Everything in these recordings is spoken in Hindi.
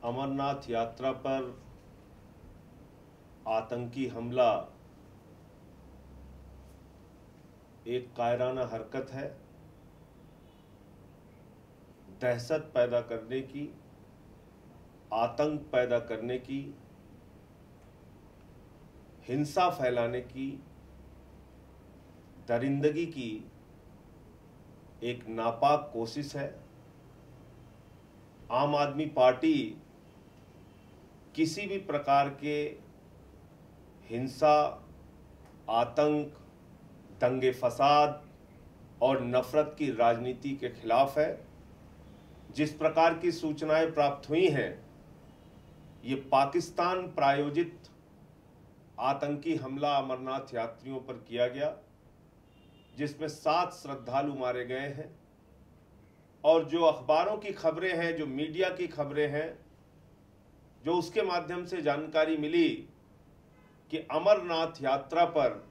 अमरनाथ यात्रा पर आतंकी हमला एक कायराना हरकत है, दहशत पैदा करने की, आतंक पैदा करने की, हिंसा फैलाने की, दरिंदगी की एक नापाक कोशिश है। आम आदमी पार्टी किसी भी प्रकार के हिंसा, आतंक, दंगे फसाद और नफरत की राजनीति के खिलाफ है। जिस प्रकार की सूचनाएं प्राप्त हुई हैं, ये पाकिस्तान प्रायोजित आतंकी हमला अमरनाथ यात्रियों पर किया गया, जिसमें 7 श्रद्धालु मारे गए हैं। और जो अखबारों की खबरें हैं, जो मीडिया की खबरें हैं, जो उसके माध्यम से जानकारी मिली कि अमरनाथ यात्रा पर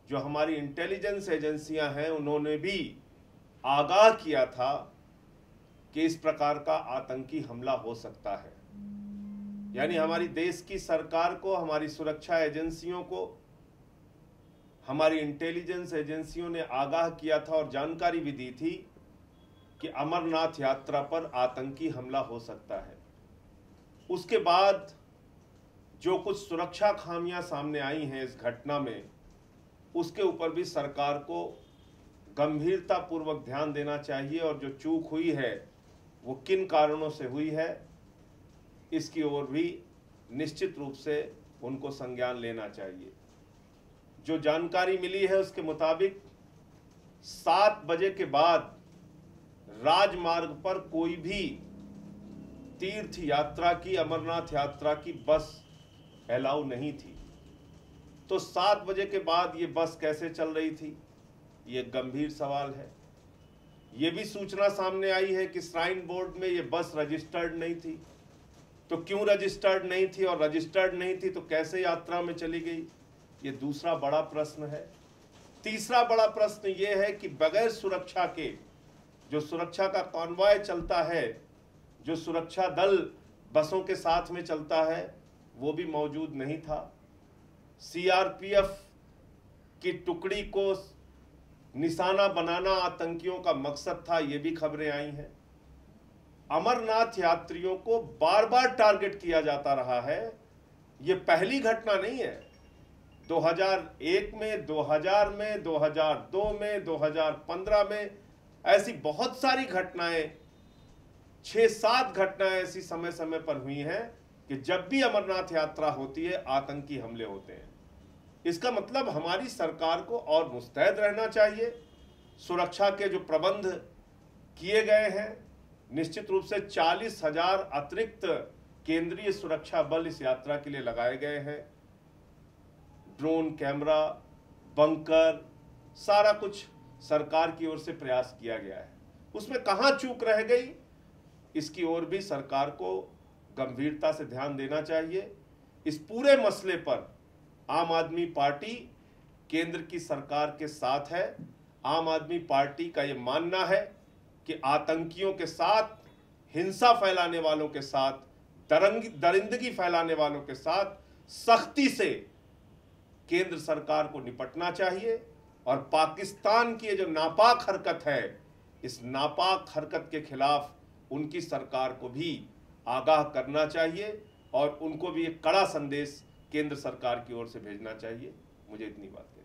जो हमारी इंटेलिजेंस एजेंसियां हैं, उन्होंने भी आगाह किया था कि इस प्रकार का आतंकी हमला हो सकता है। यानी हमारी देश की सरकार को, हमारी सुरक्षा एजेंसियों को, हमारी इंटेलिजेंस एजेंसियों ने आगाह किया था और जानकारी भी दी थी कि अमरनाथ यात्रा पर आतंकी हमला हो सकता है। उसके बाद जो कुछ सुरक्षा खामियां सामने आई हैं इस घटना में, उसके ऊपर भी सरकार को गंभीरतापूर्वक ध्यान देना चाहिए और जो चूक हुई है वो किन कारणों से हुई है, इसकी ओर भी निश्चित रूप से उनको संज्ञान लेना चाहिए। जो जानकारी मिली है उसके मुताबिक 7 बजे के बाद राजमार्ग पर कोई भी तीर्थ यात्रा की, अमरनाथ यात्रा की बस अलाउ नहीं थी। तो 7 बजे के बाद ये बस कैसे चल रही थी, ये गंभीर सवाल है। ये भी सूचना सामने आई है कि श्राइन बोर्ड में ये बस रजिस्टर्ड नहीं थी। तो क्यों रजिस्टर्ड नहीं थी, और रजिस्टर्ड नहीं थी तो कैसे यात्रा में चली गई, ये दूसरा बड़ा प्रश्न है। तीसरा बड़ा प्रश्न ये है कि बगैर सुरक्षा के जो सुरक्षा का कॉन्वॉय चलता है, जो सुरक्षा दल बसों के साथ में चलता है, वो भी मौजूद नहीं था। सीआरपीएफ की टुकड़ी को निशाना बनाना आतंकियों का मकसद था, ये भी खबरें आई हैं। अमरनाथ यात्रियों को बार बार टारगेट किया जाता रहा है। ये पहली घटना नहीं है। 2001 में, 2000 में, 2002 में, 2015 में ऐसी बहुत सारी घटनाएं, 6-7 घटनाएं ऐसी समय समय पर हुई हैं कि जब भी अमरनाथ यात्रा होती है आतंकी हमले होते हैं। इसका मतलब हमारी सरकार को और मुस्तैद रहना चाहिए। सुरक्षा के जो प्रबंध किए गए हैं, निश्चित रूप से 40,000 अतिरिक्त केंद्रीय सुरक्षा बल इस यात्रा के लिए लगाए गए हैं। ड्रोन, कैमरा, बंकर, सारा कुछ सरकार की ओर से प्रयास किया गया है। उसमें कहां चूक रह गई, इसकी ओर भी सरकार को गंभीरता से ध्यान देना चाहिए। इस पूरे मसले पर आम आदमी पार्टी केंद्र की सरकार के साथ है। आम आदमी पार्टी का यह मानना है कि आतंकियों के साथ, हिंसा फैलाने वालों के साथ, दरिंदगी फैलाने वालों के साथ सख्ती से केंद्र सरकार को निपटना चाहिए। और पाकिस्तान की जो नापाक हरकत है, इस नापाक हरकत के खिलाफ उनकी सरकार को भी आगाह करना चाहिए और उनको भी एक कड़ा संदेश केंद्र सरकार की ओर से भेजना चाहिए। मुझे इतनी बात है।